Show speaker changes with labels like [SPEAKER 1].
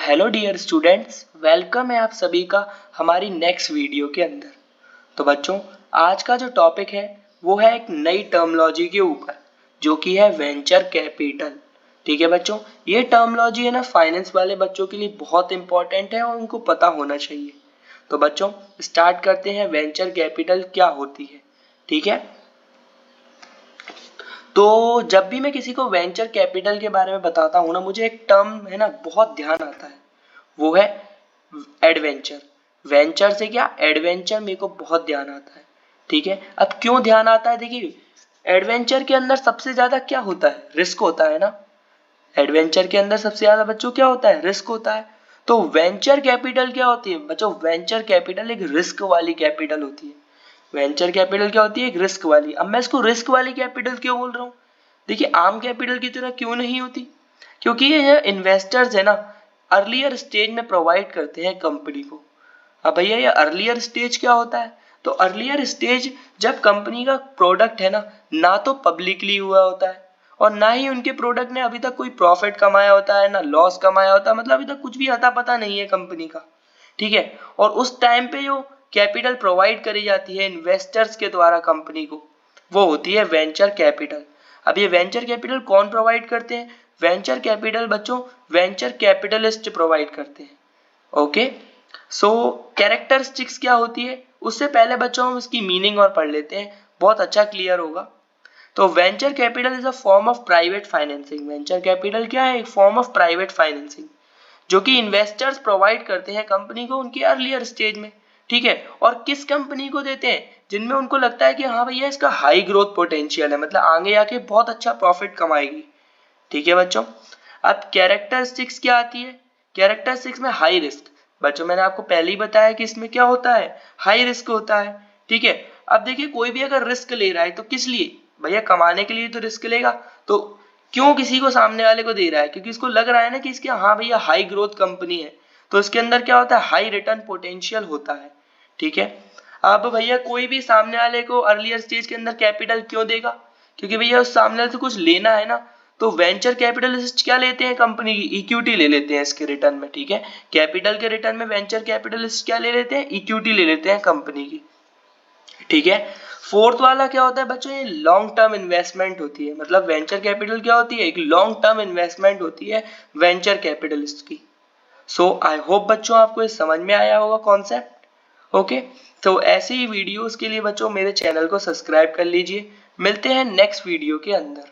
[SPEAKER 1] Hello dear students, welcome है आप सभी का हमारी नेक्स्ट वीडियो के अंदर। तो बच्चों, आज का जो टॉपिक है वो है एक नई टर्मोलॉजी के ऊपर, जो कि है वेंचर कैपिटल। ठीक है बच्चों, ये टर्मोलॉजी है ना फाइनेंस वाले बच्चों के लिए बहुत इंपॉर्टेंट है और उनको पता होना चाहिए। तो बच्चों स्टार्ट करते हैं, वेंचर कैपिटल क्या होती है। ठीक है, तो जब भी मैं किसी को वेंचर कैपिटल के बारे में बताता हूँ ना, मुझे एक टर्म है ना बहुत ध्यान आता है, वो है एडवेंचर। वेंचर से क्या एडवेंचर, मेरे को बहुत ध्यान आता है। ठीक है, अब क्यों ध्यान आता है, देखिए एडवेंचर के अंदर सबसे ज्यादा क्या होता है, रिस्क होता है ना। एडवेंचर के अंदर सबसे ज्यादा बच्चों क्या होता है, रिस्क होता है। तो वेंचर कैपिटल क्या होती है बच्चों, वेंचर कैपिटल एक रिस्क वाली कैपिटल होती है। वेंचर कैपिटल क्या होती है, एक रिस्क वाली। अब मैं इसको रिस्क वाली कैपिटल क्यों बोल रहा हूँ, देखिए आम कैपिटल की तरह क्यों नहीं होती, क्योंकि ये इन्वेस्टर्स है ना अर्लियर स्टेज में प्रोवाइड करते हैं कंपनी को। अब भैया ये अर्लियर स्टेज क्या होता है, तो अर्लियर स्टेज जब कंपनी का प्रोडक्ट है ना तो पब्लिकली हुआ होता है और ना ही उनके प्रोडक्ट ने अभी तक कोई प्रॉफिट कमाया होता है, ना लॉस कमाया होता है, मतलब अभी तक कुछ भी अता पता नहीं है कंपनी का। ठीक है, और उस टाइम पे जो कैपिटल प्रोवाइड करी जाती है इन्वेस्टर्स के द्वारा कंपनी को, वो होती है वेंचर कैपिटल। अब ये वेंचर कैपिटल कौन प्रोवाइड करते हैं, वेंचर कैपिटल बच्चों वेंचर कैपिटलिस्ट प्रोवाइड करते हैं। ओके, सो कैरेक्टरिस्टिक्स क्या होती है, उससे पहले बच्चों हम इसकी मीनिंग और पढ़ लेते हैं, बहुत अच्छा क्लियर होगा। तो venture capital is a form of private financing. Venture capital क्या है, एक फॉर्म ऑफ प्राइवेट फाइनेंसिंग जो कि इन्वेस्टर्स प्रोवाइड करते हैं कंपनी को उनके अर्लियर स्टेज में। ठीक है, और किस कंपनी को देते हैं, जिनमें उनको लगता है कि हाँ भैया इसका हाई ग्रोथ पोटेंशियल है, मतलब आगे आके बहुत अच्छा प्रॉफिट कमाएगी। ठीक है बच्चों, अब कैरेक्टरिस्टिक्स क्या आती है, कैरेक्टरिस्टिक्स में हाई रिस्क। बच्चों मैंने आपको पहले ही बताया कि इसमें क्या होता है, हाई रिस्क होता है। ठीक है, अब देखिए कोई भी अगर रिस्क ले रहा है तो किस लिए, भैया कमाने के लिए तो रिस्क लेगा। तो क्यों किसी को सामने वाले को दे रहा है, क्योंकि इसको लग रहा है ना कि इसके हाँ भैया हाई ग्रोथ कंपनी है, तो इसके अंदर क्या होता है, हाई रिटर्न पोटेंशियल होता है। ठीक है, अब भैया कोई भी सामने वाले को अर्लियर स्टेज के अंदर कैपिटल क्यों देगा, क्योंकि भैया उस सामने वाले से कुछ लेना है ना। तो वेंचर कैपिटलिस्ट क्या लेते हैं, कंपनी की इक्विटी ले लेते हैं इसके रिटर्न में। ठीक है, कैपिटल के रिटर्न में वेंचर कैपिटलिस्ट क्या ले लेते हैं, इक्विटी ले लेते हैं कंपनी की। ठीक है, फोर्थ वाला क्या होता है बच्चों, ये लॉन्ग टर्म इन्वेस्टमेंट होती है। मतलब वेंचर कैपिटल क्या होती है, एक लॉन्ग टर्म इन्वेस्टमेंट होती है वेंचर कैपिटलिस्ट की। सो आई होप बच्चों आपको ये समझ में आया होगा कॉन्सेप्ट। ओके, तो ऐसे ही वीडियोस के लिए बच्चों मेरे चैनल को सब्सक्राइब कर लीजिए। मिलते हैं नेक्स्ट वीडियो के अंदर।